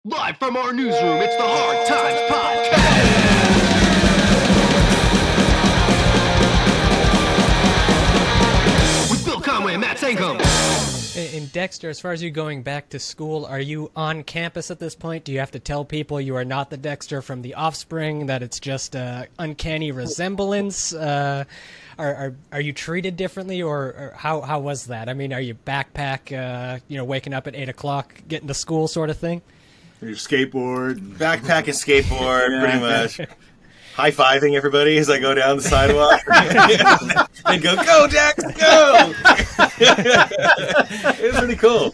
Live from our newsroom, it's the Hard Times Podcast. With Bill Conway and Matt Sankum. In Dexter, as far as you going back to school, are you on campus at this point? Do you have to tell people you are not the Dexter from the Offspring, that it's just an uncanny resemblance? Are you treated differently, or how was that? I mean, are you backpack, waking up at 8 o'clock, getting to school sort of thing? Your skateboard. Backpack and skateboard, pretty much. High-fiving everybody as I go down the sidewalk. And go, Dex, go! It was pretty cool.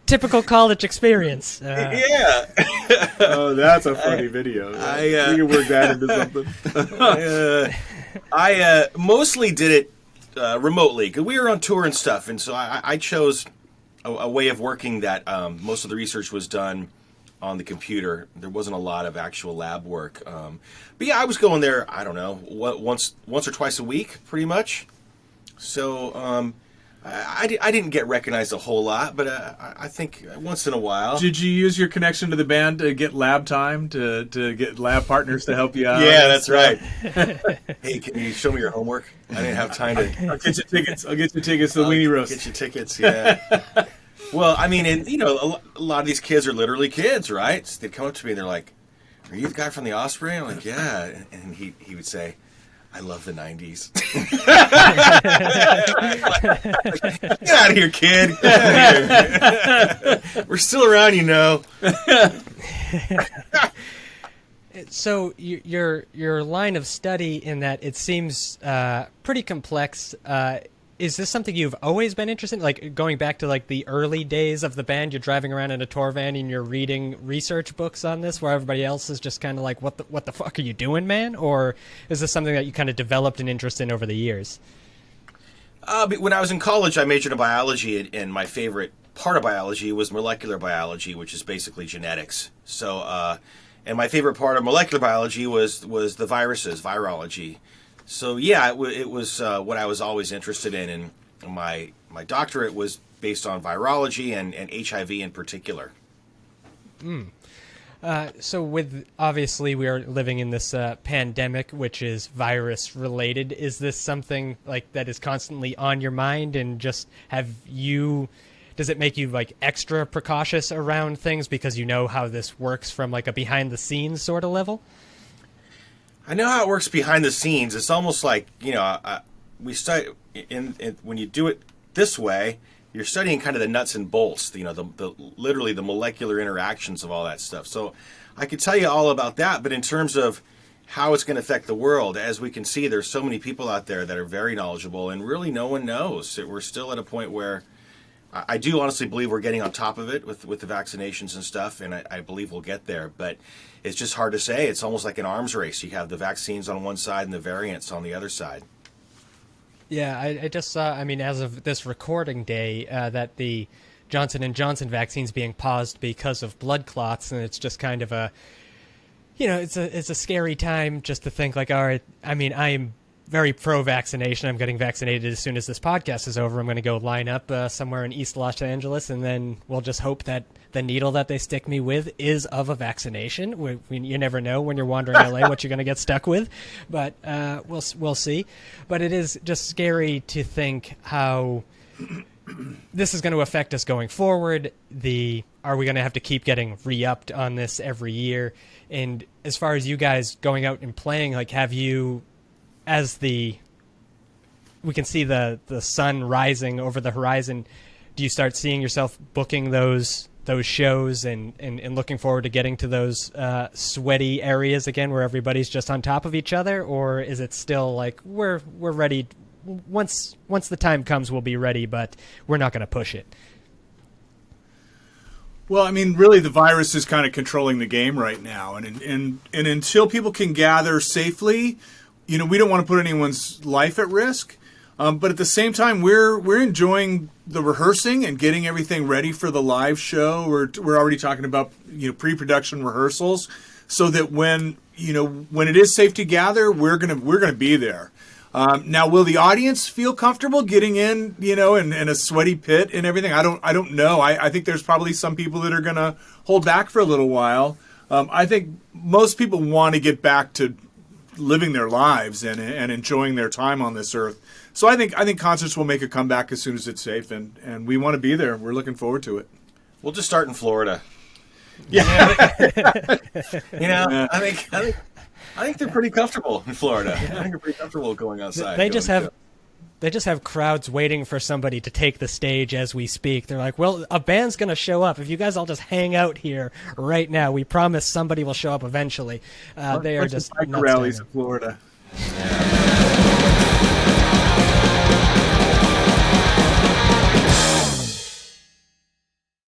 Typical college experience. Yeah. Oh, that's a funny video. We can work that into something. I mostly did it remotely, because we were on tour and stuff, and so I chose a way of working that most of the research was done on the computer. There wasn't a lot of actual lab work. But yeah, I was going there, I don't know, once or twice a week, pretty much. So I didn't get recognized a whole lot, but I think once in a while. Did you use your connection to the band to get lab time, to get lab partners to help you out? Yeah, that's right. Hey, can you show me your homework? I didn't have time to. I'll get you tickets. To the Weenie Roast. Get you tickets, yeah. Well, I mean, and, a lot of these kids are literally kids, right? So they'd come up to me and they're like, "Are you the guy from the Offspring?" I'm like, "Yeah." And he would say, "I love the 90s. Get out of here, kid. Get out of here. We're still around, So your line of study, in that it seems pretty complex. Is this something you've always been interested in? Like, going back to like the early days of the band, you're driving around in a tour van and you're reading research books on this, where everybody else is just kind of like, what the fuck are you doing, man? Or is this something that you kind of developed an interest in over the years? When I was in college, I majored in biology, and my favorite part of biology was molecular biology, which is basically genetics. So, and my favorite part of molecular biology was the viruses, virology. So yeah, it was what I was always interested in, and my doctorate was based on virology and HIV in particular. So with, obviously, we are living in this pandemic, which is virus related. Is this something like that is constantly on your mind, and just does it make you like extra precautious around things because you know how this works from like a behind the scenes sort of level? I know how it works behind the scenes. It's almost like, we study when you do it this way, you're studying kind of the nuts and bolts, literally the molecular interactions of all that stuff. So I could tell you all about that, but in terms of how it's going to affect the world, as we can see, there's so many people out there that are very knowledgeable, and really no one knows. We're still at a point where I do honestly believe we're getting on top of it with the vaccinations and stuff, and I believe we'll get there, but it's just hard to say. It's almost like an arms race. You have the vaccines on one side and the variants on the other side. Yeah, I just saw, as of this recording day, that the Johnson & Johnson vaccine's being paused because of blood clots, and it's just kind of it's a scary time just to think like, all right, I am very pro-vaccination. I'm getting vaccinated as soon as this podcast is over. I'm going to go line up somewhere in East Los Angeles, and then we'll just hope that the needle that they stick me with is of a vaccination. You never know when you're wandering LA what you're going to get stuck with, but we'll see. But it is just scary to think how this is going to affect us going forward. Are we going to have to keep getting re-upped on this every year? And as far as you guys going out and playing, like, have you, we can see the sun rising over the horizon, do you start seeing yourself booking those shows and looking forward to getting to those sweaty areas again where everybody's just on top of each other? Or is it still like we're ready, once the time comes we'll be ready, but we're not going to push it? Well, really the virus is kind of controlling the game right now, and until people can gather safely, we don't want to put anyone's life at risk. But at the same time, we're enjoying the rehearsing and getting everything ready for the live show. We're already talking about pre-production rehearsals, so that when it is safe to gather, we're gonna be there. Now, will the audience feel comfortable getting in, in a sweaty pit and everything? I don't know. I think there's probably some people that are going to hold back for a little while. I think most people want to get back to living their lives and enjoying their time on this earth. So I think concerts will make a comeback as soon as it's safe, and we want to be there. We're looking forward to it. We'll just start in Florida. Yeah. I think they're pretty comfortable in Florida. I think they're pretty comfortable going outside. They just have crowds waiting for somebody to take the stage as we speak. They're like, well, a band's going to show up. If you guys all just hang out here right now, we promise somebody will show up eventually. They are just bike rallies in Florida. Yeah.